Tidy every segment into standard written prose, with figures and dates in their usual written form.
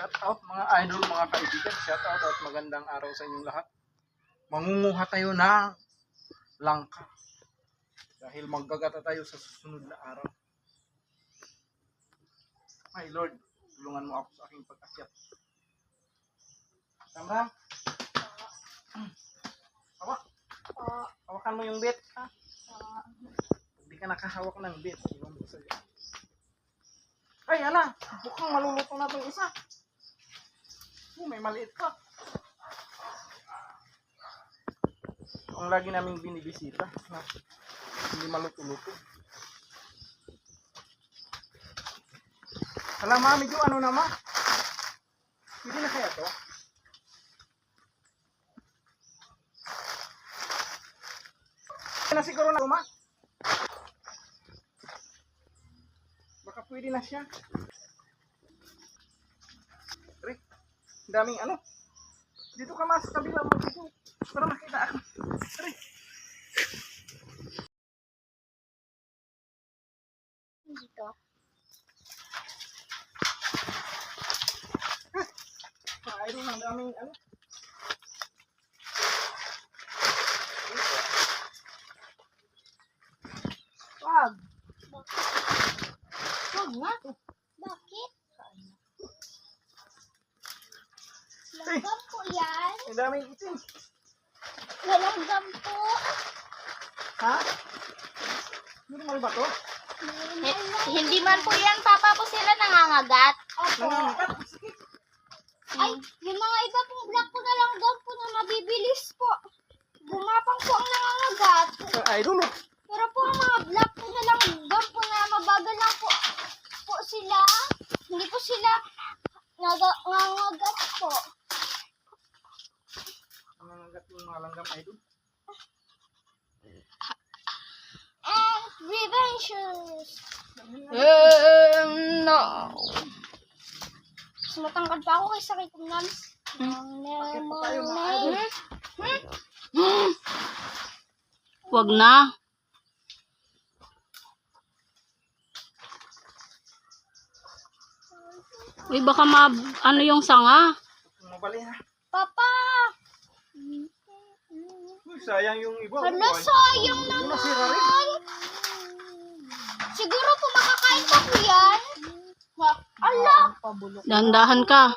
Shout out mga idol, mga kaibigan. Shout out at magandang araw sa inyong lahat. Mangunguha tayo ng langka. Dahil maggagata tayo sa susunod na araw. Ay Lord, tulungan mo ako sa aking pag-akyat. Tamra? Hawak. Hawakan mo yung bit. Hindi ka nakahawak ng bit. Iwan mo sa'yo. Ay, ala! Mukhang maluluto na itong isa. May maliit pa. Ang lagi naming binibisita na hindi maluto-luto. Hala ma, medyo ano na ma? Hindi na kaya to? Na siguro na ma? Baka pwede na siya. Rick, daming ano? Dito ka mas kabila mo dito. Para makita ako. Rick. Dito. Ay, doon ang daming ano? Wag. Wag nga. Bakit? Langgam po yan. Ang daming itim. Langgam po. Ha? Normal ba to? Hindi man po yan, Papa, po sila nangangagat. Opo. Nangangagat? Sakit. Ay, yung mga iba pong black po na langgam po na mabibilis po. Gumapang po ang nangangagat. Ay, doon. Pero po ang mga black po na langgam po na mabagal lang po sila. Hindi po sila nangangagat po. Nangangagat yung mga langgam ay doon. And preventions. No. Mas matangkad pa ako kay sakit ng nams. Bakit pa tayo mga idol? Wag na. Uy, baka ano yung sanga. Mabali ha. Papa! Uy, sayang yung iba. Hala, sayang Nasira rin. naman. Siguro po makakain pa po yan. Ala! Dahan-dahan ka.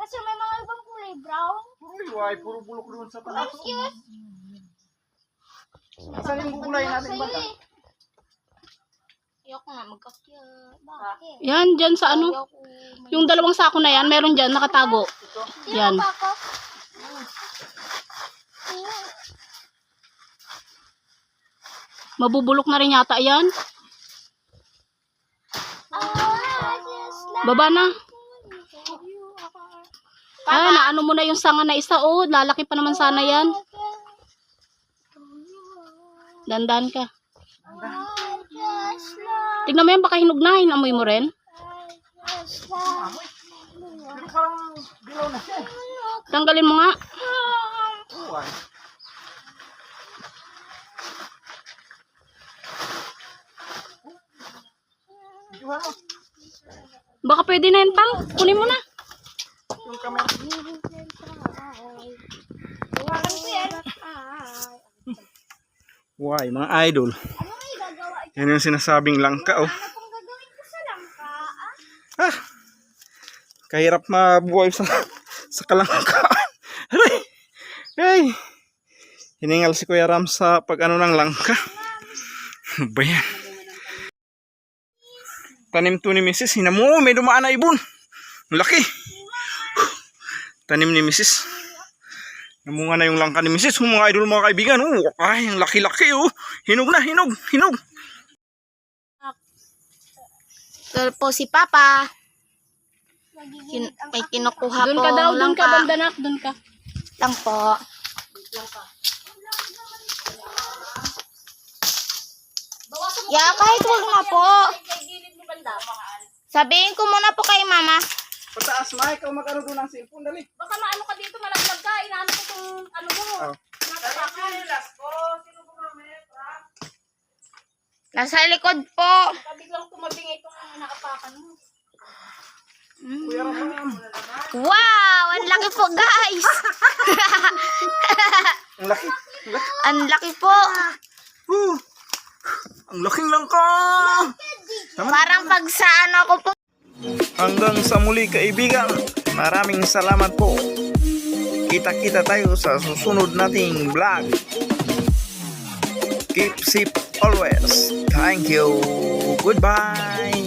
Kasi may mga ibang kulay brown. Uy, puro bulok doon sa taas. Excuse. Saan yung gugulay natin ba? Ayoko nga magkakyat. Bakit? Yan, dyan sa ano. Yung dalawang sako na yan, meron dyan, nakatago. Yan. Sino pa ako? Mabubulok na rin yata yan. Baba na. Ay, naano mo na yung sanga na isa. Oh, lalaki pa naman sana yan. Dandan ka. Tignan mo yan, baka hinog na. Hinamoy mo rin. Pero parang dilaw na siya. Tanggalin mo nga. Uy. Medyo ano? Baka pwede na yan, pang. Kunin mo na. Yung camera. Iwanan ko yan. Why, mga idol. Ano may gagawa? Yan yung sinasabing langka, oh. Ano pong gagawin ko sa langka? Kahirap mabuhay sa kalangka. Aray! Ay! Hiningal si Kuya Ram sa pag-ano ng langka. Ano ba yan? Tanim to ni Mrs. Hinamo, may dumaan na ibon. Ang laki. Tanim ni Mrs. Namunga na yung langka ni Mrs. Mga idol, mga kaibigan. Oh, ay, ang laki-laki, oh. Hinog na, hinog. Ito po si Papa. May kinukuha po. Doon ka daw, doon ka, bandanak, doon ka. lang po. Yeah, kahit wag na po. Sabihin ko muna po kay Mama. Pataas, ma. Ikaw mag-ano doon ng cellphone, dali. Baka maano ka dito, malaglag ka. Inaano ko kung ano mo. Oh. Nasa likod po. Biglang tumabing itong nakapakan mo. Kuya Ram. Wow! Ang laki po, guys! Ang laki. Ang laki. Ang laki po! Ang laking langka. Parang pag sa ano ako po. Hanggang sa muli kaibigan. Maraming salamat po. Kita-kita tayo sa susunod nating vlog. Keep safe always. Thank you. Goodbye.